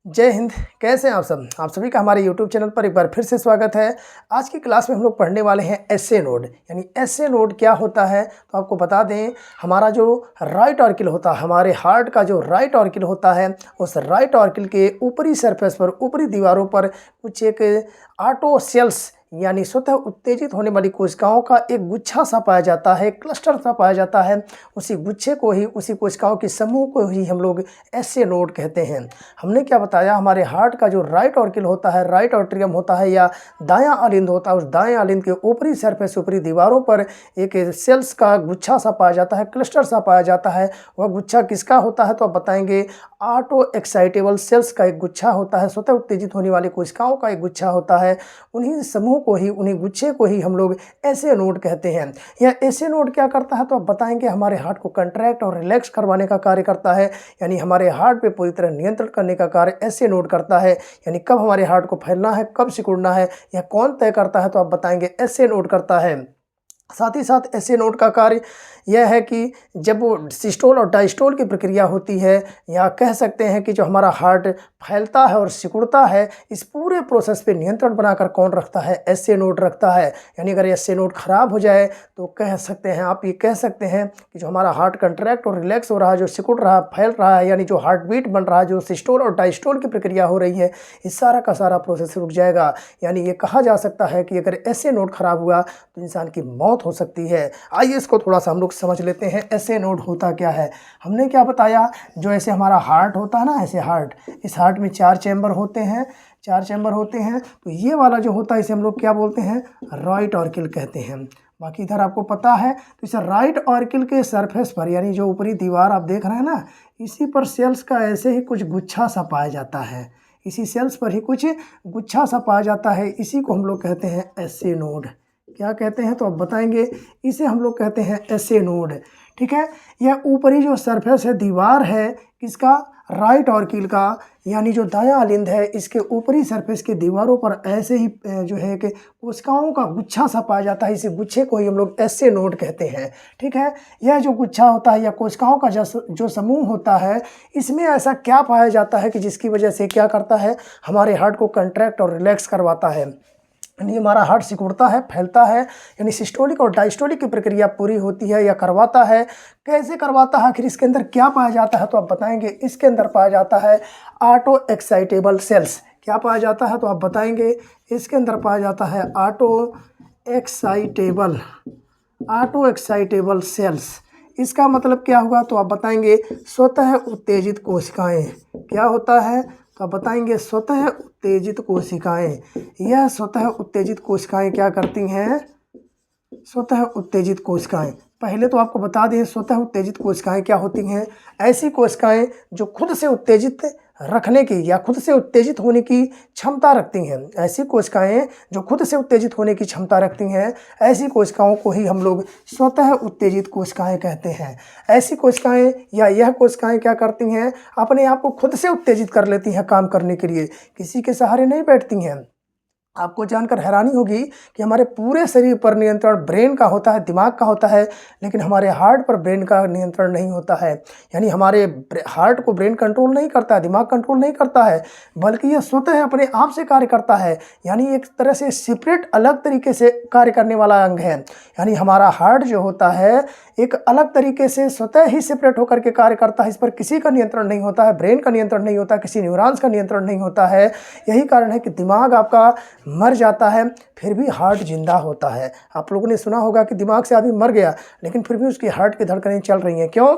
जय हिंद। कैसे हैं आप सब? आप सभी का हमारे YouTube चैनल पर एक बार फिर से स्वागत है। आज की क्लास में हम लोग पढ़ने वाले हैं एसए नोड। यानी एसए नोड क्या होता है तो आपको बता दें, हमारा जो राइट ऑर्किल होता है, हमारे हार्ट का जो राइट ऑर्किल होता है, उस राइट ऑर्किल के ऊपरी सरफेस पर, ऊपरी दीवारों पर कुछ एक ऑटो सेल्स यानी स्वतः उत्तेजित होने वाली कोशिकाओं का एक गुच्छा सा पाया जाता है, क्लस्टर सा पाया जाता है। उसी गुच्छे को ही, उसी कोशिकाओं के समूह को ही हम लोग एसए नोड कहते हैं। हमने क्या बताया, हमारे हार्ट का जो राइट ऑर्किल होता है, राइट ऑट्रियम होता है या दायां अलिंद होता है, उस दायां अलिंद के ऊपरी सरफेस, ऊपरी दीवारों पर एक सेल्स का गुच्छा सा पाया जाता है, क्लस्टर सा पाया जाता है। वह गुच्छा किसका होता है तो आप बताएंगे, ऑटो एक्साइटेबल सेल्स का एक गुच्छा होता है, स्वतः उत्तेजित होने वाली कोशिकाओं का एक गुच्छा होता है। उन्हीं समूह को ही, उन्हीं गुच्छे को ही हम लोग एसए नोड कहते हैं। यह एसए नोड क्या करता है तो आप बताएंगे, हमारे हार्ट को कंट्रैक्ट और रिलैक्स करवाने का कार्य करता है। यानी हमारे हार्ट पे पूरी तरह नियंत्रण करने का कार्य एसए नोड करता है। यानी कब हमारे हार्ट को फैलना है, कब सिकुड़ना है, यह कौन तय करता है तो आप बताएंगे एसए नोड करता है। साथ ही साथ एसए नोड का कार्य यह है कि जब वो सिस्टोल और डायस्टोल की प्रक्रिया होती है, या कह सकते हैं कि जो हमारा हार्ट फैलता है और सिकुड़ता है, इस पूरे प्रोसेस पे नियंत्रण बनाकर कौन रखता है? एसए नोड रखता है। यानी अगर एसए नोड खराब हो जाए तो कह सकते हैं, आप ये कह सकते हैं कि जो हमारा हार्ट कंट्रैक्ट और रिलैक्स हो रहा है, जो सिकुड़ रहा है, फैल रहा है, यानी जो हार्ट बीट बन रहा है, जो सिस्टोल और डायस्टोल की प्रक्रिया हो रही है, इस सारा का सारा प्रोसेस रुक जाएगा। यानी ये कहा जा सकता है कि अगर एसए नोड खराब हुआ तो इंसान की मौत हो सकती है। आइए इसको थोड़ा सा हम लोग समझ लेते हैं, एसए नोड होता क्या है। हमने क्या बताया, जो ऐसे हमारा हार्ट होता है ना, ऐसे हार्ट, इस हार्ट में 4 चैम्बर होते हैं, 4 चैम्बर होते हैं। तो ये वाला जो होता है इसे हम लोग क्या बोलते हैं? राइट ऑर्किल कहते हैं। बाकी इधर आपको पता है, तो इस राइट ऑर्किल के सरफेस पर, यानी जो ऊपरी दीवार आप देख रहे हैं ना, इसी पर सेल्स का ऐसे ही कुछ गुच्छा सा पाया जाता है। इसी सेल्स पर ही कुछ गुच्छा सा पाया जाता है। इसी को हम लोग कहते हैं एसए नोड। क्या कहते हैं तो आप बताएंगे, इसे हम लोग कहते हैं एसए नोड। ठीक है। यह ऊपरी जो सरफेस है, दीवार है किसका? राइट ऑर्किल का, यानी जो दायां अलिंद है, इसके ऊपरी सरफेस के दीवारों पर ऐसे ही जो है कि कोशिकाओं का गुच्छा सा पाया जाता है। इसी गुच्छे को ही हम लोग एसए नोड कहते हैं। ठीक है। यह जो गुच्छा होता है या कोशिकाओं का जो समूह होता है, इसमें ऐसा क्या पाया जाता है कि जिसकी वजह से क्या करता है, हमारे हार्ट को कंट्रैक्ट और रिलैक्स करवाता है। यानी हमारा हार्ट सिकुड़ता है, फैलता है, यानी सिस्टोलिक और डायस्टोलिक की प्रक्रिया पूरी होती है या करवाता है। कैसे करवाता है, आखिर इसके अंदर क्या पाया जाता है तो आप बताएंगे, इसके अंदर पाया जाता है ऑटो एक्साइटेबल सेल्स। क्या पाया जाता है तो आप बताएंगे, इसके अंदर पाया जाता है एक्साइटेबल ऑटो एक्साइटेबल सेल्स। इसका मतलब क्या हुआ तो आप बताएंगे, स्वतः उत्तेजित कोशिकाएं। क्या होता है तो आप बताएंगे, स्वतः उत्तेजित कोशिकाएं। यह स्वतः उत्तेजित कोशिकाएं क्या करती हैं? स्वतः उत्तेजित कोशिकाएं। पहले तो आपको बता दें, स्वतः उत्तेजित कोशिकाएं क्या होती हैं? ऐसी कोशिकाएं जो खुद से उत्तेजित रखने की या खुद से उत्तेजित होने की क्षमता रखती हैं। ऐसी कोशिकाएं जो खुद से उत्तेजित होने की क्षमता रखती हैं, ऐसी कोशिकाओं को ही हम लोग स्वतः उत्तेजित कोशिकाएं कहते हैं। ऐसी कोशिकाएं या यह कोशिकाएं क्या करती हैं? अपने आप को खुद से उत्तेजित कर लेती हैं काम करने के लिए, किसी के सहारे नहीं बैठती हैं। आपको जानकर हैरानी होगी कि हमारे पूरे शरीर पर नियंत्रण ब्रेन का होता है, दिमाग का होता है, लेकिन हमारे हार्ट पर ब्रेन का नियंत्रण नहीं होता है। यानी हमारे हार्ट को ब्रेन कंट्रोल नहीं करता है, दिमाग कंट्रोल नहीं करता है, बल्कि यह स्वतः अपने आप से कार्य करता है। यानी एक तरह से सेपरेट, अलग तरीके से कार्य करने वाला अंग है। यानी हमारा हार्ट जो होता है, एक अलग तरीके से स्वतः ही सेपरेट होकर के कार्य करता है। इस पर किसी का नियंत्रण नहीं होता है, ब्रेन का नियंत्रण नहीं होता, किसी न्यूरॉन्स का नियंत्रण नहीं होता है। यही कारण है कि दिमाग आपका मर जाता है, फिर भी हार्ट जिंदा होता है। आप लोगों ने सुना होगा कि दिमाग से आदमी मर गया, लेकिन फिर भी उसकी हार्ट की धड़कनें चल रही हैं। क्यों?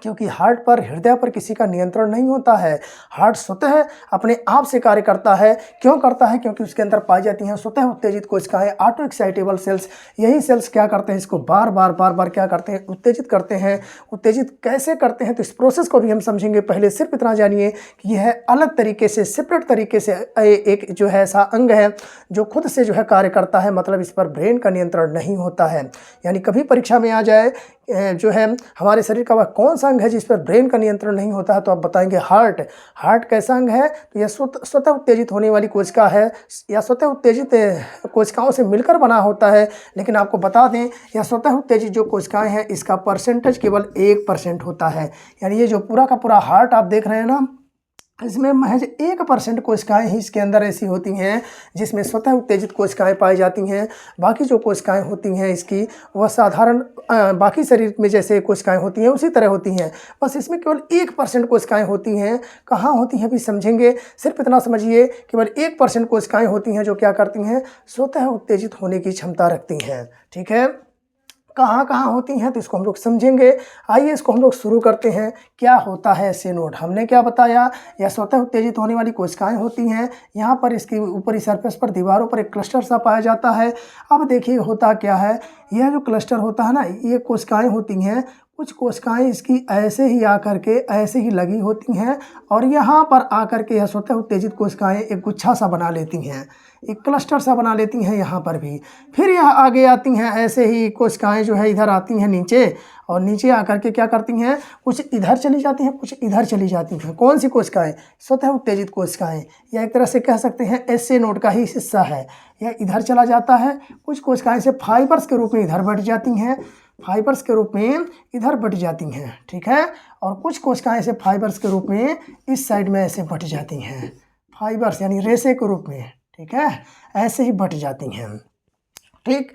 क्योंकि हार्ट पर, हृदय पर किसी का नियंत्रण नहीं होता है। हार्ट स्वतः अपने आप से कार्य करता है। क्यों करता है? क्योंकि उसके अंदर पाई जाती हैं स्वतः उत्तेजित कोशिकाएं, ऑटो एक्साइटेबल सेल्स। यही सेल्स क्या करते हैं, इसको बार बार क्या करते हैं? उत्तेजित करते हैं। उत्तेजित कैसे करते हैं तो इस प्रोसेस को भी हम समझेंगे। पहले सिर्फ इतना जानिए कि यह अलग तरीके से, सेपरेट तरीके से एक जो है ऐसा अंग है जो खुद से जो है कार्य करता है। मतलब इस पर ब्रेन का नियंत्रण नहीं होता है। यानी कभी परीक्षा में आ जाए जो है हमारे शरीर का वह कौन सा अंग है जिस पर ब्रेन का नियंत्रण नहीं होता है तो आप बताएंगे हार्ट। हार्ट कैसा अंग है? तो यह स्वतः उत्तेजित होने वाली कोशिका है, या स्वतः उत्तेजित कोशिकाओं से मिलकर बना होता है। लेकिन आपको बता दें, यह स्वतः उत्तेजित जो कोशिकाएं हैं, इसका परसेंटेज केवल 1% होता है। यानी ये जो पूरा का पूरा हार्ट आप देख रहे हैं ना, इसमें महज 1% कोशिकाएं ही इसके अंदर ऐसी होती हैं जिसमें स्वतः उत्तेजित कोशिकाएं पाई जाती हैं। बाकी जो कोशिकाएं होती हैं इसकी वह साधारण बाकी शरीर में जैसे कोशिकाएं होती हैं उसी तरह होती हैं। बस इसमें केवल 1% कोशिकाएं होती हैं। कहाँ होती हैं अभी समझेंगे। सिर्फ इतना समझिए केवल 1% कोशिकाएं होती हैं जो क्या करती हैं, स्वतः उत्तेजित होने की क्षमता रखती हैं। ठीक है, कहाँ कहाँ होती हैं तो इसको हम लोग समझेंगे। आइए इसको हम लोग शुरू करते हैं। क्या होता है एसए नोड, हमने क्या बताया, यह स्वतः उत्तेजित होने वाली कोशिकाएं होती हैं। यहाँ पर इसकी ऊपरी सरफेस पर दीवारों पर एक क्लस्टर सा पाया जाता है। अब देखिए होता क्या है, यह जो क्लस्टर होता है ना, ये कोशिकाएं होती हैं। कुछ कोशिकाएं इसकी ऐसे ही आकर के ऐसे ही लगी होती हैं और यहाँ पर आकर के यह स्वतः उत्तेजित कोशिकाएं एक गुच्छा सा बना लेती हैं, एक क्लस्टर सा बना लेती हैं यहाँ पर भी। फिर यह आगे आती हैं, ऐसे ही कोशिकाएं जो है इधर आती हैं नीचे, और नीचे आकर के क्या करती हैं, कुछ इधर चली जाती हैं, कुछ इधर चली जाती हैं। कौन सी कोशिकाएं, स्वतः उत्तेजित कोशिकाएं। यह एक तरह से कह सकते हैं एसए नोड का ही हिस्सा है। यह इधर चला जाता है, कुछ कोशिकाएं से फाइबर्स के रूप में इधर बढ़ जाती हैं, फाइबर्स के रूप में इधर बढ़ जाती हैं। ठीक है, और कुछ कोशिकाएं ऐसे फाइबर्स के रूप में इस साइड में ऐसे बढ़ जाती हैं, फाइबर्स यानी रेशे के रूप में। ठीक है, ऐसे ही बढ़ जाती हैं। ठीक,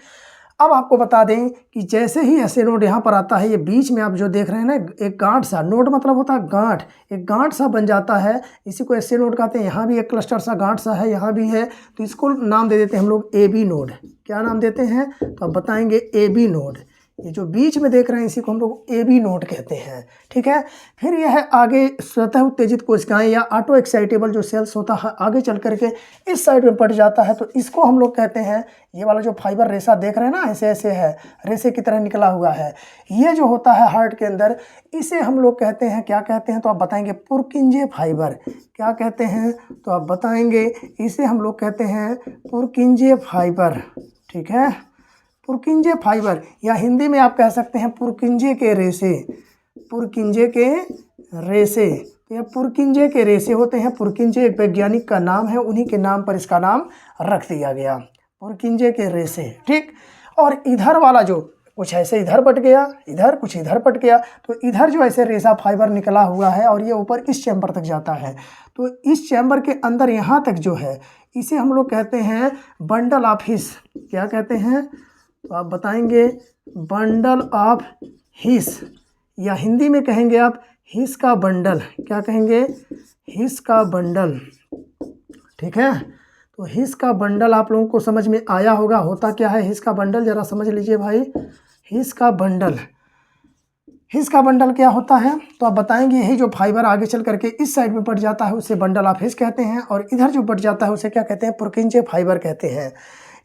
अब आपको बता दें कि जैसे ही एसए नोड यहाँ पर आता है, ये बीच में आप जो देख रहे हैं ना, एक गांठ सा, नोड मतलब होता है गांठ, एक गांठ सा बन जाता है, इसी को एसए नोड कहते हैं। यहाँ भी एक क्लस्टर सा गांठ सा है, यहाँ भी है, तो इसको नाम दे देते हैं हम लोग ए बी नोड। क्या नाम देते हैं तो आप बताएंगे ए बी नोड। ये जो बीच में देख रहे हैं इसी को हम लोग ए बी नोड कहते हैं। ठीक है, फिर यह आगे स्वतः उत्तेजित कोशिकाएं या ऑटो एक्साइटेबल जो सेल्स होता है आगे चल करके इस साइड में पड़ जाता है, तो इसको हम लोग कहते हैं, ये वाला जो फाइबर रेशा देख रहे हैं ना, ऐसे ऐसे है, रेशे की तरह निकला हुआ है, ये जो होता है हार्ट के अंदर, इसे हम लोग कहते हैं, क्या कहते हैं तो आप बताएंगे, पुरकिंजे फाइबर। क्या कहते हैं तो आप बताएंगे, इसे हम लोग कहते हैं पुरकिंजे फाइबर। ठीक है, पुरकिंजे फाइबर, या हिंदी में आप कह सकते हैं पुरकिंजे के रेशे, पुरकिंजे के रेशे। तो यह पुरकिंजे के रेशे होते हैं। पुरकिंजे एक वैज्ञानिक का नाम है, उन्हीं के नाम पर इसका नाम रख दिया गया, पुरकिंजे के रेशे। ठीक, और इधर वाला जो कुछ ऐसे इधर बट गया, इधर कुछ इधर बट गया, तो इधर जो ऐसे रेशा फाइबर निकला हुआ है और ये ऊपर इस चैम्बर तक जाता है, तो इस चैम्बर के अंदर यहाँ तक जो है इसे हम लोग कहते हैं बंडल ऑफ हिस। क्या कहते हैं तो आप बताएंगे बंडल ऑफ हिस, या हिंदी में कहेंगे आप हिस का बंडल। क्या कहेंगे, हिस का बंडल। ठीक है, तो हिस का बंडल आप लोगों को समझ में आया होगा। होता क्या है हिस का बंडल, जरा समझ लीजिए भाई। हिस का बंडल, हिस का बंडल क्या होता है तो आप बताएंगे, यही जो फाइबर आगे चल करके इस साइड में पड़ जाता है उसे बंडल ऑफ हिस कहते हैं, और इधर जो पड़ जाता है उसे क्या कहते हैं, पुरकिंजे फाइबर कहते हैं।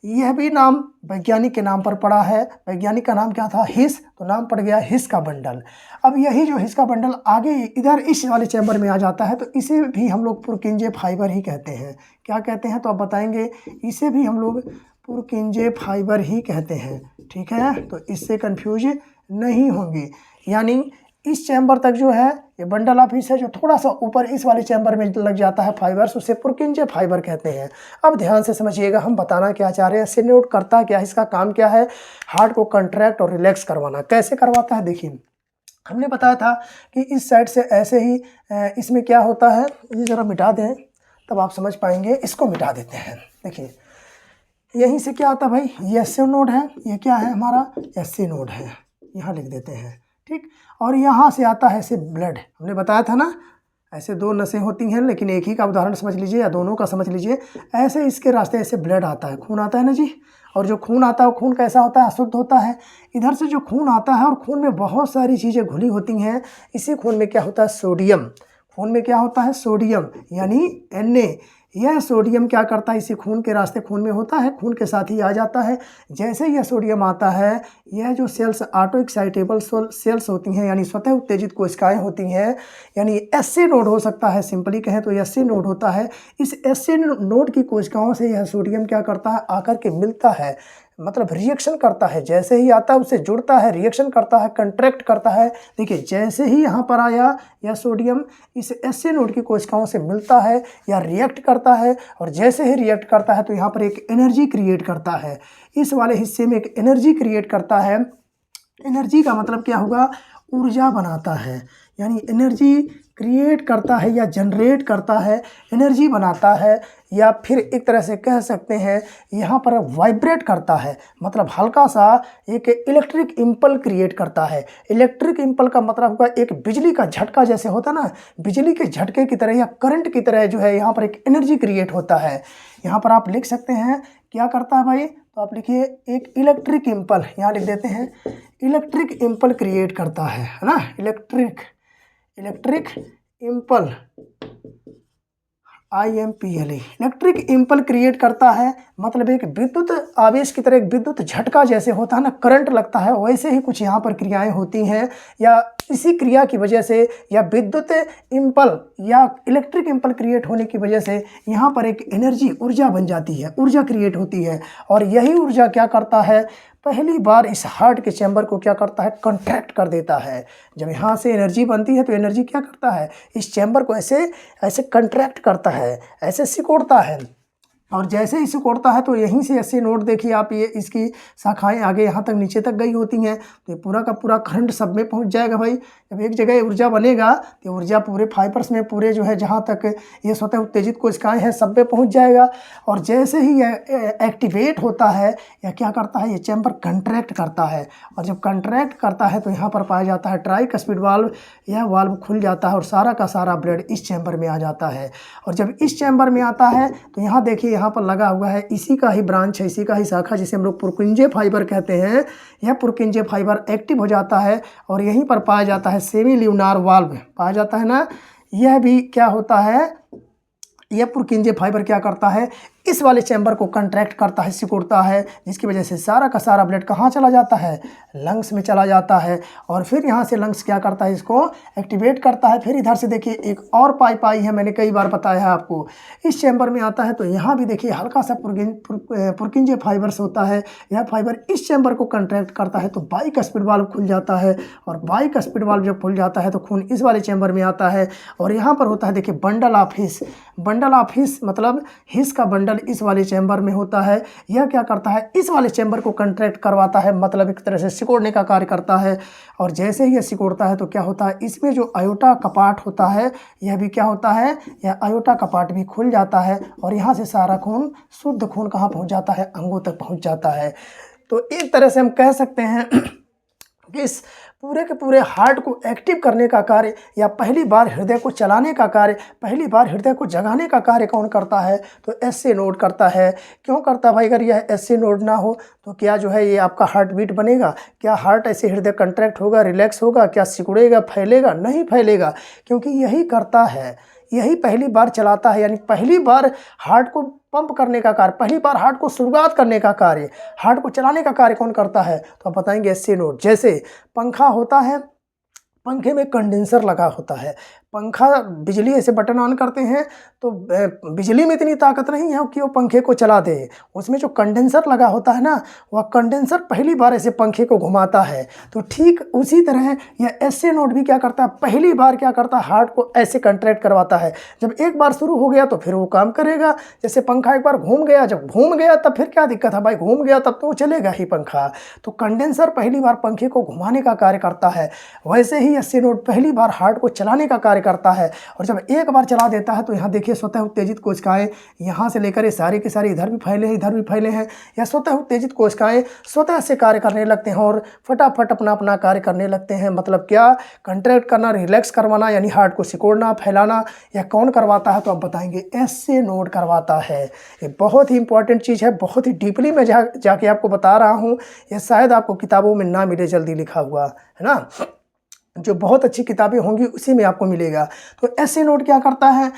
यह भी नाम वैज्ञानिक के नाम पर पड़ा है। वैज्ञानिक का नाम क्या था, हिस, तो नाम पड़ गया हिस का बंडल। अब यही जो हिस का बंडल आगे इधर इस वाले चैम्बर में आ जाता है, तो इसे भी हम लोग पुरकिंजे फाइबर ही कहते हैं। क्या कहते हैं तो आप बताएंगे, इसे भी हम लोग पुरकिंजे फाइबर ही कहते हैं। ठीक है, तो इससे कंफ्यूज नहीं होंगे। यानी इस चैम्बर तक जो है ये बंडल ऑफ हिस है, जो थोड़ा सा ऊपर इस वाले चैम्बर में लग जाता है फाइबर्स, उसे पुरकिंजे फाइबर कहते हैं। अब ध्यान से समझिएगा, हम बताना क्या चाह रहे हैं। एसए नोड करता क्या है, इसका काम क्या है, हार्ट को कंट्रैक्ट और रिलैक्स करवाना। कैसे करवाता है देखिए, हमने बताया था कि इस साइड से ऐसे ही इसमें क्या होता है, ये ज़रा मिटा दें तब आप समझ पाएंगे। इसको मिटा देते हैं। देखिए यहीं से क्या आता है भाई, ये एसए नोड है, ये क्या है हमारा एसए नोड है, यहाँ लिख देते हैं। ठीक, और यहाँ से आता है ऐसे ब्लड, हमने बताया था ना, ऐसे दो नसें होती हैं, लेकिन एक ही का उदाहरण समझ लीजिए या दोनों का समझ लीजिए। ऐसे इसके रास्ते ऐसे ब्लड आता है, खून आता है ना जी, और जो खून आता है वो खून कैसा होता है, अशुद्ध होता है। इधर से जो खून आता है, और खून में बहुत सारी चीज़ें घुली होती हैं। इसी खून में क्या होता है, सोडियम। खून में क्या होता है, सोडियम, यानी Na। यह सोडियम क्या करता है, इसी खून के रास्ते खून में होता है, खून के साथ ही आ जाता है। जैसे यह सोडियम आता है, यह जो सेल्स ऑटो एक्साइटेबल सेल्स होती हैं, यानी स्वतः उत्तेजित कोशिकाएं होती हैं, यानी एसए नोड हो सकता है, सिंपली कहें तो एसए नोड होता है। इस एसए नोड की कोशिकाओं से यह सोडियम क्या करता है, आकर के मिलता है, मतलब रिएक्शन करता है। जैसे ही आता है उससे जुड़ता है, रिएक्शन करता है, कंट्रैक्ट करता है। देखिए जैसे ही यहाँ पर आया यह सोडियम इस एसए नोड की कोशिकाओं से मिलता है या रिएक्ट करता है, और जैसे ही रिएक्ट करता है तो यहाँ पर एक एनर्जी क्रिएट करता है। इस वाले हिस्से में एक एनर्जी क्रिएट करता है। एनर्जी का मतलब क्या होगा, ऊर्जा बनाता है, यानी एनर्जी क्रिएट करता है या जनरेट करता है, एनर्जी बनाता है, या फिर एक तरह से कह सकते हैं यहाँ पर वाइब्रेट करता है, मतलब हल्का सा एक इलेक्ट्रिक इम्पल क्रिएट करता है। इलेक्ट्रिक इम्पल का मतलब होगा एक बिजली का झटका जैसे होता ना, बिजली के झटके की तरह या करंट की तरह जो है यहाँ पर एक एनर्जी क्रिएट होता है। यहाँ पर आप लिख सकते हैं क्या करता है भाई, तो आप लिखिए एक इलेक्ट्रिक इम्पल, यहाँ लिख देते हैं इलेक्ट्रिक इम्पल क्रिएट करता है ना, electric Imphal IMPLE, electric Imphal create करता है, मतलब एक विद्युत आवेश की तरह, एक विद्युत झटका जैसे होता है ना, करंट लगता है, वैसे ही कुछ यहाँ पर क्रियाएं होती हैं, या इसी क्रिया की वजह से या विद्युत इम्पल या इलेक्ट्रिक इम्पल क्रिएट होने की वजह से यहाँ पर एक एनर्जी, ऊर्जा बन जाती है, ऊर्जा क्रिएट होती है। और यही ऊर्जा क्या करता है, पहली बार इस हार्ट के चैम्बर को क्या करता है, कंट्रैक्ट कर देता है। जब यहाँ से एनर्जी बनती है तो एनर्जी क्या करता है, इस चैम्बर को ऐसे कंट्रैक्ट करता है, ऐसे सिकोड़ता है, और जैसे ही सिकोड़ता है तो यहीं से ऐसे नोड देखिए आप, ये इसकी शाखाएं आगे यहाँ तक नीचे तक गई होती हैं, तो ये पूरा का पूरा करंट सब में पहुँच जाएगा भाई। जब एक जगह ऊर्जा बनेगा तो ऊर्जा पूरे फाइबर्स में, पूरे जो है जहाँ तक ये स्वतः उत्तेजित कोशिकाएं हैं सब में पहुँच जाएगा। और जैसे ही ये एक्टिवेट होता है या क्या करता है, ये चैम्बर कंट्रैक्ट करता है, और जब कंट्रैक्ट करता है तो यहाँ पर पाया जाता है ट्राइकस्पिड वाल्व, यह वाल्व खुल जाता है और सारा का सारा ब्लड इस चैम्बर में आ जाता है। और जब इस चैम्बर में आता है तो यहाँ देखिए यहाँ पर लगा हुआ है, इसी का ही ब्रांच है, इसी का ही शाखा जिसे हम लोग पुरकिंजे फाइबर कहते हैं। यह पुरकिंजे फाइबर एक्टिव हो जाता है और यहीं पर पाया जाता है सेमी ल्यूनार वाल्व पाया जाता है ना। यह भी क्या होता है, यह पुरकिंजे फाइबर क्या करता है, इस वाले चैम्बर को कंट्रैक्ट करता है, सिकुड़ता है, जिसकी वजह से सारा का सारा ब्लड कहाँ चला जाता है, लंग्स में चला जाता है। और फिर यहाँ से लंग्स क्या करता है, इसको एक्टिवेट करता है। फिर इधर से देखिए एक और पाइप आई है, मैंने कई बार बताया है आपको, इस चैम्बर में आता है तो यहाँ भी देखिए हल्का सा पुरकिंजे फाइबर्स होता है, यह फाइबर इस चैम्बर को कंट्रैक्ट करता है तो बाइकस्पिड वाल्व खुल जाता है, और बाइकस्पिड वाल्व जब खुल जाता है तो खून इस वाले चैम्बर में आता है, और यहाँ पर होता है देखिए bundle of his, bundle of his मतलब हिस का बंडल इस वाले चैम्बर में होता है। यह क्या करता है, इस वाले चैम्बर को कंट्रैक्ट करवाता है, मतलब एक तरह से सिकोड़ने का कार्य करता है। और जैसे ही यह सिकोड़ता है तो क्या होता है, इसमें जो अयोटा कपाट होता है यह भी क्या होता है, यह अयोटा कपाट भी खुल जाता है, और यहाँ से सारा खून, शुद्ध खून कहाँ पहुँच जाता है, अंगों तक पहुँच जाता है। तो एक तरह से हम कह सकते हैं कि इस पूरे के पूरे हार्ट को एक्टिव करने का कार्य या पहली बार हृदय को चलाने का कार्य, पहली बार हृदय को जगाने का कार्य कौन करता है, तो एसए नोड करता है। क्यों करता है भाई, अगर यह एसए नोड ना हो तो क्या जो है ये आपका हार्ट बीट बनेगा, क्या हार्ट ऐसे हृदय कंट्रैक्ट होगा, रिलैक्स होगा, क्या सिकुड़ेगा, फैलेगा, नहीं फैलेगा, क्योंकि यही करता है, यही पहली बार चलाता है। यानी पहली बार हार्ट को पंप करने का कार्य, पहली बार हार्ट को शुरुआत करने का कार्य, हार्ट को चलाने का कार्य कौन करता है, तो आप बताएंगे एसए नोड। जैसे पंखा होता है, पंखे में कंडेंसर लगा होता है, पंखा बिजली ऐसे बटन ऑन करते हैं तो बिजली में इतनी ताकत नहीं है कि वो पंखे को चला दे, उसमें जो कंडेंसर लगा होता है ना, वह कंडेंसर पहली बार ऐसे पंखे को घुमाता है। तो ठीक उसी तरह यह एसए नोड भी क्या करता है, पहली बार क्या करता है, हार्ट को ऐसे कंट्रैक्ट करवाता है। जब एक बार शुरू हो गया तो फिर वो काम करेगा। जैसे पंखा एक बार घूम गया, जब घूम गया तब फिर क्या दिक्कत है भाई, घूम गया तब तो वो चलेगा ही पंखा। तो कंडेंसर पहली बार पंखे को घुमाने का कार्य करता है, वैसे ही एसए नोड पहली बार हार्ट को चलाने का कार्य करता है। और जब एक बार चला देता है तो यहाँ देखिए स्वतः उत्तेजित कोशिकाएं यहाँ से लेकर ये सारी की सारी इधर भी फैले हैं, इधर भी फैले हैं। या स्वतः उत्तेजित कोशिकाएं स्वतः से कार्य करने लगते हैं और फटाफट अपना अपना कार्य करने लगते हैं। मतलब क्या, कंट्रैक्ट करना, रिलैक्स करवाना, यानी हार्ट को सिकोड़ना, फैलाना, यह कौन करवाता है, तो आप बताएंगे एसए नोड करवाता है। ये बहुत ही इंपॉर्टेंट चीज़ है, बहुत ही डीपली मैं जाके आपको बता रहा हूँ। यह शायद आपको किताबों में ना मिले जल्दी लिखा हुआ, है ना, जो बहुत अच्छी किताबें होंगी उसी में आपको मिलेगा। तो एसए नोड क्या करता है,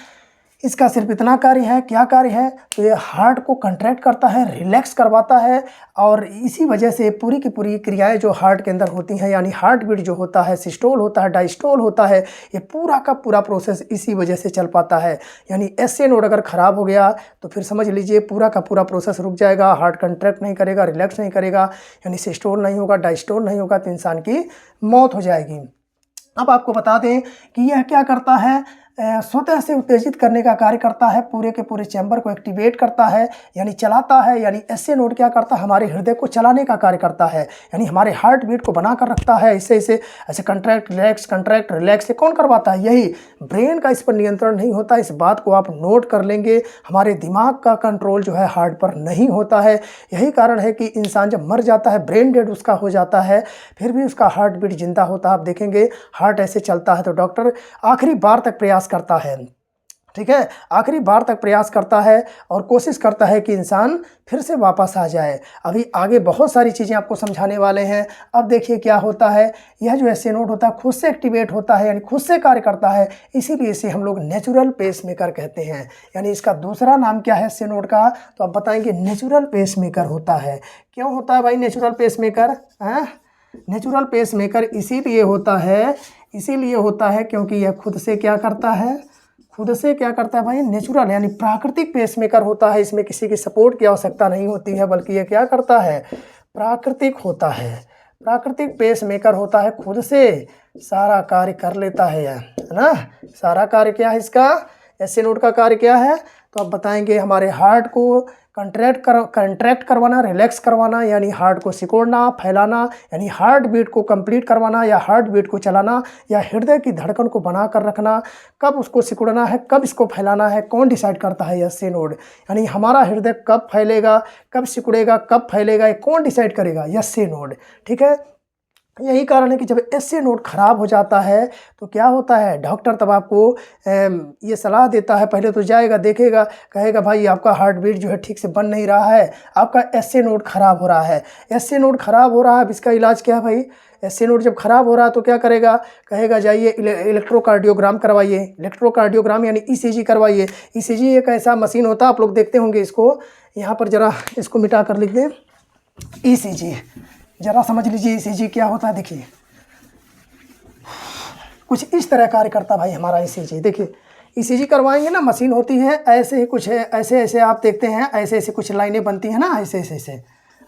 इसका सिर्फ इतना कार्य है, क्या कार्य है, तो ये हार्ट को कंट्रैक्ट करता है, रिलैक्स करवाता है, और इसी वजह से पूरी की पूरी क्रियाएं जो हार्ट के अंदर होती हैं, यानी हार्ट बीट जो होता है, सिस्टोल होता है, डायस्टोल होता है, ये पूरा का पूरा प्रोसेस इसी वजह से चल पाता है। यानी एसए नोड अगर ख़राब हो गया तो फिर समझ लीजिए पूरा का पूरा प्रोसेस रुक जाएगा, हार्ट कंट्रैक्ट नहीं करेगा, रिलैक्स नहीं करेगा, यानी सिस्टोल नहीं होगा, डायस्टोल नहीं होगा, तो इंसान की मौत हो जाएगी। अब आपको बता दें कि यह क्या करता है, स्वतः से उत्तेजित करने का कार्य करता है, पूरे के पूरे चैम्बर को एक्टिवेट करता है, यानी चलाता है। यानी एसए नोड क्या करता है, हमारे हृदय को चलाने का कार्य करता है, यानी हमारे हार्ट बीट को बना कर रखता है। ऐसे कंट्रैक्ट रिलैक्स से कौन करवाता है, यही ब्रेन का इस पर नियंत्रण नहीं होता। इस बात को आप नोट कर लेंगे, हमारे दिमाग का कंट्रोल जो है हार्ट पर नहीं होता है। यही कारण है कि इंसान जब मर जाता है, ब्रेन डेड उसका हो जाता है, फिर भी उसका हार्ट बीट जिंदा होता है। आप देखेंगे हार्ट ऐसे चलता है तो डॉक्टर आखिरी बार तक प्रयास करता है, ठीक है, आखिरी बार तक प्रयास करता है और कोशिश करता है कि इंसान फिर से वापस आ जाए। अभी आगे बहुत सारी चीज़ें आपको समझाने वाले हैं। अब देखिए क्या होता है, यह जो एसए नोड होता है खुद से एक्टिवेट होता है, यानी खुद से कार्य करता है, इसीलिए इसे हम लोग नेचुरल पेसमेकर कहते हैं। यानी इसका दूसरा नाम क्या है एसए नोड का, तो आप बताएंगे नेचुरल पेसमेकर होता है। क्यों होता है भाई नेचुरल पेसमेकर? नेचुरल पेसमेकर इसीलिए होता है क्योंकि यह खुद से क्या करता है, खुद से क्या करता है भाई, नेचुरल यानी प्राकृतिक पेसमेकर होता है। इसमें किसी की सपोर्ट की आवश्यकता नहीं होती है, बल्कि यह क्या करता है, प्राकृतिक होता है। प्राकृतिक पेसमेकर होता है, खुद से सारा कार्य कर लेता है ना। सारा कार्य क्या है इसका, एसए नोड का कार्य क्या है, तो आप बताएंगे हमारे हार्ट को कंट्रैक्ट करवाना, रिलैक्स करवाना, यानी हार्ट को सिकोड़ना, फैलाना, यानी हार्ट बीट को कंप्लीट करवाना या हार्ट बीट को चलाना, या हृदय की धड़कन को बना कर रखना। कब उसको सिकोड़ना है, कब इसको फैलाना है, कौन डिसाइड करता है, एसए नोड। यानी हमारा हृदय कब फैलेगा, कब सिकुड़ेगा, कब फैलेगा, ये कौन डिसाइड करेगा, एसए नोड, ठीक है। यही कारण है कि जब एसए नोड खराब हो जाता है तो क्या होता है, डॉक्टर तब आपको ये सलाह देता है, पहले तो जाएगा देखेगा, कहेगा भाई आपका हार्ट बीट जो है ठीक से बन नहीं रहा है, आपका एसए नोड खराब हो रहा है। एसए नोड खराब हो रहा है, अब इसका इलाज क्या है भाई, एसए नोड जब खराब हो रहा है तो क्या करेगा, कहेगा जाइए इलेक्ट्रोकार्डियोग्राम करवाइए। इलेक्ट्रोकार्डियोग्राम यानी ईसीजी करवाइए। ईसीजी एक ऐसा मशीन होता है, आप लोग देखते होंगे इसको, यहाँ पर जरा इसको मिटा कर लिख दें, ईसीजी जरा समझ लीजिए ईसीजी क्या होता है। देखिए कुछ इस तरह कार्य करता भाई हमारा ईसीजी। देखिए ईसीजी करवाएंगे ना, मशीन होती है ऐसे ही कुछ है, ऐसे आप देखते हैं, ऐसे कुछ लाइनें बनती हैं ना,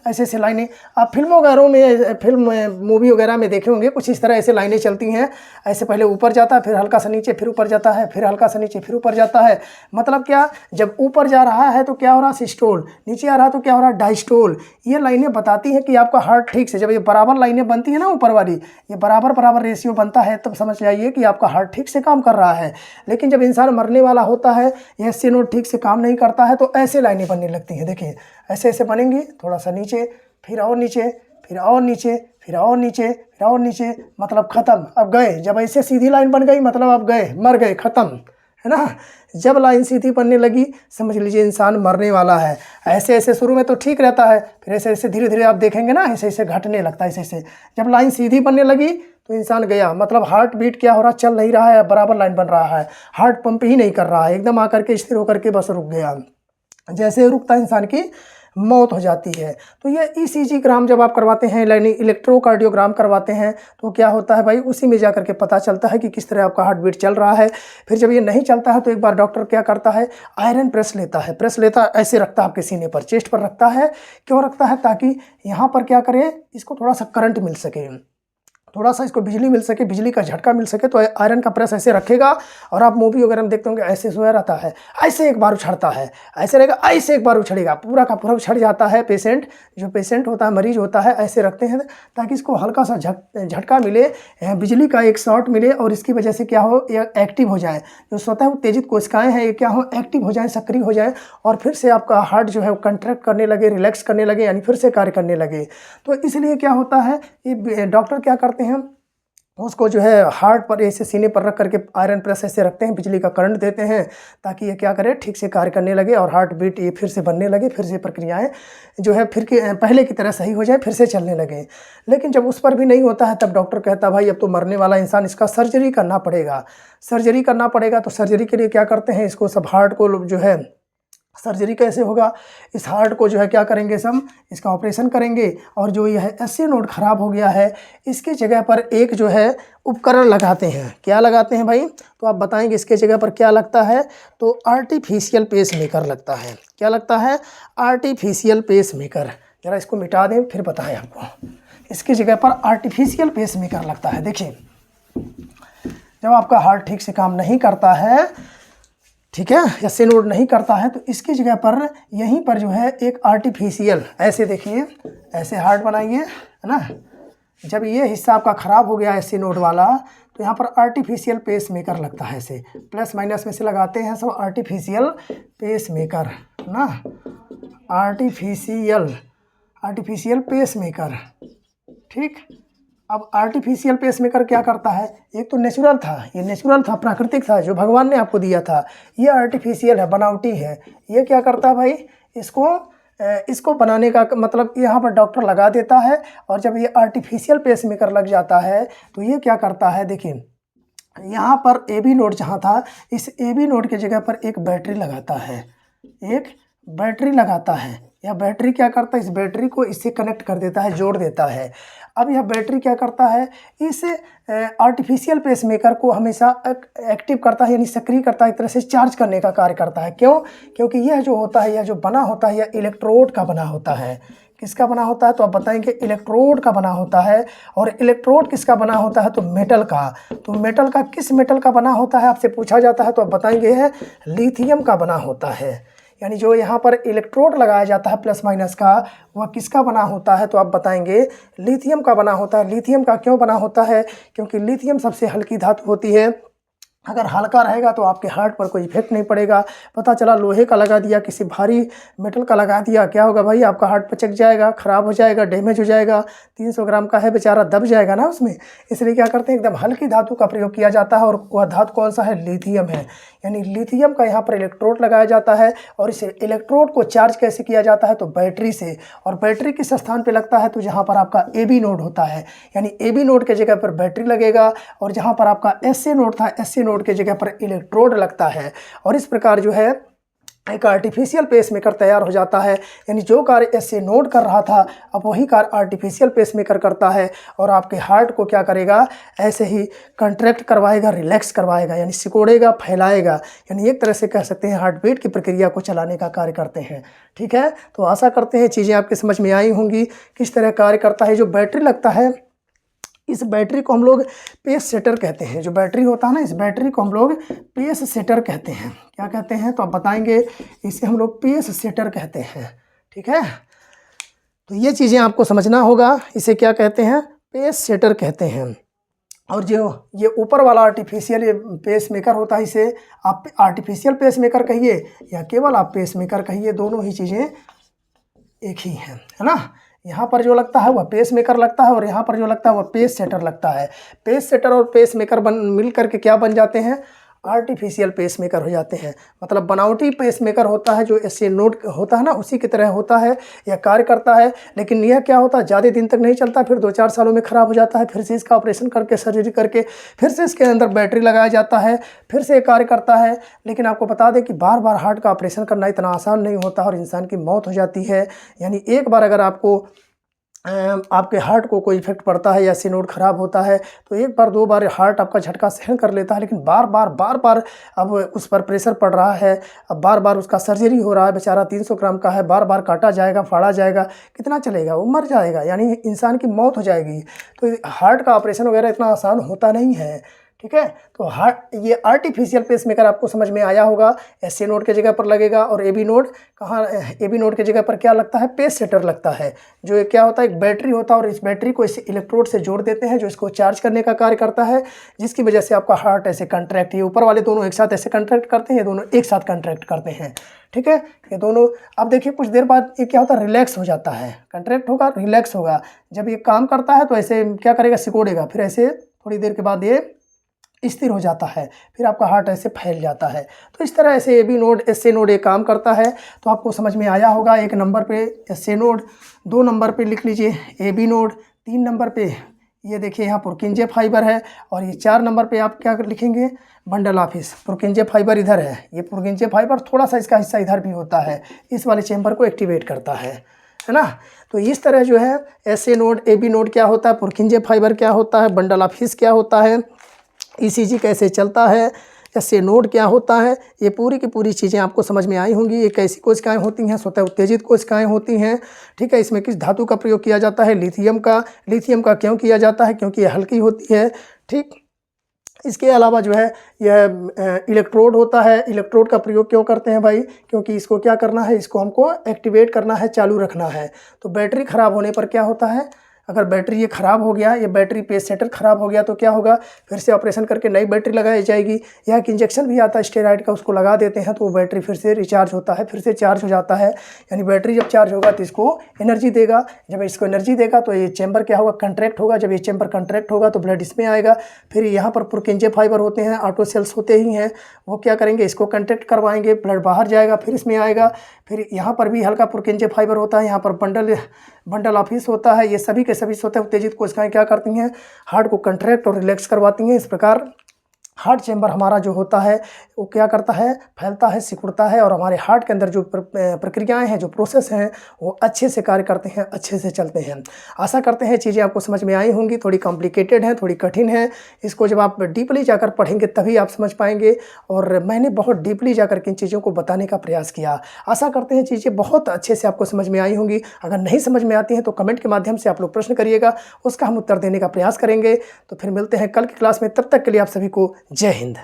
ऐसे लाइनें आप फिल्मों वगैरह में, मूवी वगैरह में देखे होंगे, कुछ इस तरह ऐसे लाइनें चलती हैं। ऐसे पहले ऊपर जाता है, फिर हल्का सा नीचे, फिर ऊपर जाता है, फिर हल्का सा नीचे, फिर ऊपर जाता है। मतलब क्या, जब ऊपर जा रहा है तो क्या हो रहा है, सिस्टोल, नीचे आ रहा है तो क्या हो रहा है, डायस्टोल। ये लाइनें बताती हैं कि आपका हार्ट ठीक से, जब ये बराबर लाइनें बनती हैं ना ऊपर वाली, ये बराबर रेशियो बनता है, तब समझ जाइए कि आपका हार्ट ठीक से काम कर रहा है। लेकिन जब इंसान मरने वाला होता है, ये एसए नोड ठीक से काम नहीं करता है, तो ऐसे लाइनें बनने लगती हैं। देखिए ऐसे बनेंगी, थोड़ा सा नीचे, फिर और नीचे, फिर और नीचे, फिर और नीचे, फिर और नीचे, मतलब ख़त्म, अब गए। जब ऐसे सीधी लाइन बन गई मतलब अब गए, मर गए, ख़त्म, है ना। जब लाइन सीधी बनने लगी समझ लीजिए इंसान मरने वाला है। ऐसे शुरू में तो ठीक रहता है, फिर ऐसे धीरे धीरे आप देखेंगे ना, ऐसे घटने लगता है। ऐसे जब लाइन सीधी बनने लगी तो इंसान गया, मतलब हार्ट बीट क्या हो रहा, चल नहीं रहा है, बराबर लाइन बन रहा है, हार्ट पंप ही नहीं कर रहा है, एकदम आकर के स्थिर होकर के बस रुक गया। जैसे रुकता इंसान की मौत हो जाती है। तो ये ईसीजी ग्राम जब आप करवाते हैं, यानी इलेक्ट्रोकार्डियोग्राम करवाते हैं, तो क्या होता है भाई, उसी में जा करके पता चलता है कि किस तरह आपका हार्ट बीट चल रहा है। फिर जब ये नहीं चलता है तो एक बार डॉक्टर क्या करता है, आयरन प्रेस लेता ऐसे रखता है आपके सीने पर, चेस्ट पर रखता है। क्यों रखता है, ताकि यहाँ पर क्या करे, इसको थोड़ा सा करंट मिल सके, थोड़ा सा इसको बिजली मिल सके, बिजली का झटका मिल सके। तो आयरन का प्रेस ऐसे रखेगा, और आप मूवी वगैरह में देखते होंगे ऐसे सोया रहता है, ऐसे एक बार उछड़ता है, ऐसे रहेगा, ऐसे एक बार उछड़ेगा, पूरा का पूरा उछड़ जाता है। जो पेशेंट होता है, मरीज होता है, ऐसे रखते हैं ताकि इसको हल्का सा झटका मिले, बिजली का एक शॉट मिले, और इसकी वजह से क्या हो, ये एक्टिव हो जाए, जो स्वतः उत्तेजित कोशिकाएँ हैं ये क्या हो, एक्टिव हो जाए, सक्रिय हो जाए, और फिर से आपका हार्ट जो है वो कंट्रैक्ट करने लगे, रिलैक्स करने लगे, यानी फिर से कार्य करने लगे। तो इसलिए क्या होता है, ये डॉक्टर क्या करते हैं, उसको जो है हार्ट पर ऐसे सीने पर रख करके आयरन प्रेस ऐसे रखते हैं, बिजली का करंट देते हैं, ताकि ये क्या करे, ठीक से कार्य करने लगे, और हार्ट बीट ये फिर से बनने लगे, फिर से प्रक्रियाएं जो है फिर पहले की तरह सही हो जाए, फिर से चलने लगे। लेकिन जब उस पर भी नहीं होता है, तब डॉक्टर कहता है भाई अब तो मरने वाला इंसान, इसका सर्जरी करना पड़ेगा। तो सर्जरी के लिए क्या करते हैं, इसको सब हार्ट को जो है, सर्जरी कैसे होगा, इस हार्ट को जो है क्या करेंगे, सब इसका ऑपरेशन करेंगे, और जो यह एसए नोड खराब हो गया है, इसके जगह पर एक जो है उपकरण लगाते हैं। क्या लगाते हैं भाई, तो आप बताएंगे इसके जगह पर क्या लगता है, तो आर्टिफिशियल पेसमेकर लगता है। क्या लगता है, आर्टिफिशियल पेसमेकर। जरा इसको मिटा दें फिर बताएं आपको। इसकी जगह पर आर्टिफिशियल पेसमेकर लगता है। देखिए जब आपका हार्ट ठीक से काम नहीं करता है, ठीक है, एसए नोड नहीं करता है, तो इसकी जगह पर यहीं पर जो है एक आर्टिफिशियल, ऐसे देखिए, ऐसे हार्ट बनाइए, है ना। जब ये हिस्सा आपका ख़राब हो गया एसए नोड वाला, तो यहाँ पर आर्टिफिशियल पेस मेकर लगता है। ऐसे प्लस माइनस में से लगाते हैं सब आर्टिफिशियल पेस मेकर ना, आर्टिफिशियल पेस मेकर, ठीक। अब आर्टिफिशियल पेस मेकर क्या करता है, एक तो नेचुरल था, ये नेचुरल था, प्राकृतिक था, जो भगवान ने आपको दिया था। ये आर्टिफिशियल है, बनावटी है। ये क्या करता है भाई, इसको बनाने का मतलब यहाँ पर डॉक्टर लगा देता है, और जब ये आर्टिफिशियल पेस मेकर लग जाता है तो ये क्या करता है, देखिए यहाँ पर ए बी नोड जहाँ था, इस ए बी नोड की जगह पर एक बैटरी लगाता है, एक बैटरी लगाता है। यह बैटरी क्या करता है, इस बैटरी को इससे कनेक्ट कर देता है, जोड़ देता है। अब यह बैटरी क्या करता है, इस आर्टिफिशियल पेसमेकर को हमेशा एक्टिव करता है, यानी सक्रिय करता है, एक तरह से चार्ज करने का कार्य करता है। क्यों? क्योंकि यह जो होता है, यह जो बना होता है, यह इलेक्ट्रोड का बना होता है। किसका बना होता है, तो आप बताएंगे इलेक्ट्रोड का बना होता है। और इलेक्ट्रोड किसका बना होता है, तो मेटल का। तो मेटल का, किस मेटल का बना होता है आपसे पूछा जाता है, तो आप बताएंगे है लिथियम का बना होता है। यानी जो यहाँ पर इलेक्ट्रोड लगाया जाता है प्लस माइनस का, वह किसका बना होता है, तो आप बताएंगे लिथियम का बना होता है। लिथियम का क्यों बना होता है, क्योंकि लिथियम सबसे हल्की धातु होती है। अगर हल्का रहेगा तो आपके हार्ट पर कोई इफेक्ट नहीं पड़ेगा। पता चला लोहे का लगा दिया, किसी भारी मेटल का लगा दिया, क्या होगा भाई, आपका हार्ट पचक जाएगा, ख़राब हो जाएगा, डैमेज हो जाएगा। 300 ग्राम का है, बेचारा दब जाएगा ना उसमें। इसलिए क्या करते हैं, एकदम हल्की धातु का प्रयोग किया जाता है, और वह धातु कौन सा है, लिथियम है। यानी लिथियम का यहाँ पर इलेक्ट्रोड लगाया जाता है, और इस इलेक्ट्रोड को चार्ज कैसे किया जाता है, तो बैटरी से। और बैटरी किस स्थान पर लगता है, तो जहाँ पर आपका ए बी नोड होता है, यानी ए बी नोड के जगह पर बैटरी लगेगा, और जहाँ पर आपका एस ए नोड था, एस ए नोड के जगह पर इलेक्ट्रोड लगता है। और इस प्रकार जो है एक आर्टिफिशियल पेसमेकर तैयार हो जाता है। यानी जो कार्य एसए नोड कर रहा था, अब वही कार्य आर्टिफिशियल पेसमेकर करता है, और आपके हार्ट को क्या करेगा, ऐसे ही कंट्रैक्ट करवाएगा, रिलैक्स करवाएगा, यानी सिकोड़ेगा, फैलाएगा। यानी एक तरह से कह सकते हैं हार्ट बीट की प्रक्रिया को चलाने का कार्य करते हैं। ठीक है, तो आशा करते हैं चीज़ें आपके समझ में आई होंगी, किस तरह कार्य करता है। जो बैटरी लगता है, इस बैटरी को हम लोग पेस सेटर कहते हैं। जो बैटरी होता है ना, इस बैटरी को हम लोग पेस सेटर कहते हैं। क्या कहते हैं, तो आप बताएंगे, इसे हम लोग पेस सेटर कहते हैं। ठीक है, तो ये चीज़ें आपको समझना होगा, इसे क्या कहते हैं, पेस सेटर कहते हैं। और जो ये ऊपर वाला आर्टिफिशियल ये पेस मेकर होता है, इसे आप आर्टिफिशियल पेस मेकर कहिए या केवल आप पेस मेकर कहिए, दोनों ही चीज़ें एक ही हैं, है ना। यहाँ पर जो लगता है वह पेस मेकर लगता है, और यहाँ पर जो लगता है वह पेस सेटर लगता है। पेस सेटर और पेस मेकर मिल करके क्या बन जाते हैं, आर्टिफिशियल पेस मेकर हो जाते हैं। मतलब बनावटी पेस मेकर होता है, जो एसए नोड होता है ना, उसी की तरह होता है, यह कार्य करता है। लेकिन यह क्या होता है, ज़्यादा दिन तक नहीं चलता, फिर 2-4 सालों में ख़राब हो जाता है। फिर से इसका ऑपरेशन करके, सर्जरी करके, फिर से इसके अंदर बैटरी लगाया जाता है, फिर से कार्य करता है। लेकिन आपको बता दें कि बार बार हार्ट का ऑपरेशन करना इतना आसान नहीं होता, और इंसान की मौत हो जाती है। यानी एक बार अगर आपके हार्ट को कोई इफेक्ट पड़ता है या एसए नोड ख़राब होता है, तो एक बार 2 बार हार्ट आपका झटका सहन कर लेता है। लेकिन बार बार अब उस पर प्रेशर पड़ रहा है, अब बार बार उसका सर्जरी हो रहा है, बेचारा 300 ग्राम का है, बार बार काटा जाएगा, फाड़ा जाएगा, कितना चलेगा, वो मर जाएगा, यानी इंसान की मौत हो जाएगी। तो हार्ट का ऑपरेशन वगैरह इतना आसान होता नहीं है। ठीक है, तो ये आर्टिफिशियल पेसमेकर आपको समझ में आया होगा। एसए नोड के जगह पर लगेगा, और A B node A B node के जगह पर क्या लगता है, पेस सेटर लगता है। जो क्या होता है, एक बैटरी होता है, और इस बैटरी को इस इलेक्ट्रोड से जोड़ देते हैं, जो इसको चार्ज करने का कार्य करता है, जिसकी वजह से आपका हार्ट ऐसे कंट्रैक्ट, ये ऊपर वाले दोनों एक साथ ऐसे कंट्रैक्ट करते हैं, ये दोनों एक साथ कंट्रैक्ट करते हैं। ठीक है, ये दोनों, अब देखिए कुछ देर बाद ये क्या होता है, रिलैक्स हो जाता है, कंट्रैक्ट होगा, रिलैक्स होगा। जब ये काम करता है तो ऐसे क्या करेगा, सिकोड़ेगा, फिर ऐसे थोड़ी देर के बाद ये स्थिर हो जाता है, फिर आपका हार्ट ऐसे फैल जाता है। तो इस तरह ऐसे A B node, SA node ये काम करता है। तो आपको समझ में आया होगा। 1 नंबर पे एसए नोड, 2 नंबर पे लिख लीजिए ए बी नोड, 3 नंबर पे ये देखिए यहाँ पुरकिंजे फाइबर है, और ये 4 नंबर पे आप क्या लिखेंगे, बंडल ऑफिस। पुरकिंजे फाइबर इधर है, ये पुरकिंजे फाइबर थोड़ा सा इसका हिस्सा इधर भी होता है, इस वाले चैम्बर को एक्टिवेट करता है ना। तो इस तरह जो है SA node, A B node क्या होता है, पुरकिंजे फाइबर क्या होता है, बंडल ऑफिस क्या होता है, ईसीजी कैसे चलता है, एसए नोड क्या होता है, ये पूरी की पूरी चीज़ें आपको समझ में आई होंगी। ये कैसी कोशिकाएं होती हैं, स्वतः उत्तेजित कोशिकाएं होती हैं। ठीक है, इसमें किस धातु का प्रयोग किया जाता है, लिथियम का। लिथियम का क्यों किया जाता है, क्योंकि ये हल्की होती है। ठीक, इसके अलावा जो है यह इलेक्ट्रोड होता है। इलेक्ट्रोड का प्रयोग क्यों करते हैं भाई? क्योंकि इसको क्या करना है, इसको हमको एक्टिवेट करना है, चालू रखना है। तो बैटरी ख़राब होने पर क्या होता है, अगर बैटरी ये ख़राब हो गया, ये बैटरी पेस सेटर ख़राब हो गया तो क्या होगा, फिर से ऑपरेशन करके नई बैटरी लगाई जाएगी। या एक इंजेक्शन भी आता है स्टेरॉइड का, उसको लगा देते हैं तो वो बैटरी फिर से रिचार्ज होता है, फिर से चार्ज हो जाता है। यानी बैटरी जब चार्ज होगा तो इसको एनर्जी देगा। जब इसको एनर्जी देगा तो ये चैम्बर क्या होगा, कंट्रैक्ट होगा। जब ये चैम्बर कंट्रैक्ट होगा तो ब्लड इसमें आएगा। फिर यहाँ पर पुरकिंजे फाइबर होते हैं, ऑटो सेल्स होते ही हैं, वो क्या करेंगे, इसको कंट्रैक्ट करवाएंगे, ब्लड बाहर जाएगा, फिर इसमें आएगा। फिर यहाँ पर भी हल्का पुरकिंजे फाइबर होता है, यहाँ पर बंडल ऑफिस होता है। ये सभी के सभी होते हैं उत्तेजित कोशिकाएं क्या करती हैं, हार्ट को कंट्रैक्ट और रिलैक्स करवाती हैं। इस प्रकार हार्ट चैम्बर हमारा जो होता है वो क्या करता है, फैलता है, सिकुड़ता है और हमारे हार्ट के अंदर जो प्रक्रियाएं हैं, जो प्रोसेस हैं, वो अच्छे से कार्य करते हैं, अच्छे से चलते हैं। आशा करते हैं चीज़ें आपको समझ में आई होंगी। थोड़ी कॉम्प्लिकेटेड हैं, थोड़ी कठिन है, इसको जब आप डीपली जाकर पढ़ेंगे तभी आप समझ पाएंगे। और मैंने बहुत डीपली जाकर इन चीज़ों को बताने का प्रयास किया। आशा करते हैं चीज़ें बहुत अच्छे से आपको समझ में आई होंगी। अगर नहीं समझ में आती हैं तो कमेंट के माध्यम से आप लोग प्रश्न करिएगा, उसका हम उत्तर देने का प्रयास करेंगे। तो फिर मिलते हैं कल की क्लास में, तब तक के लिए आप सभी को जय हिंद।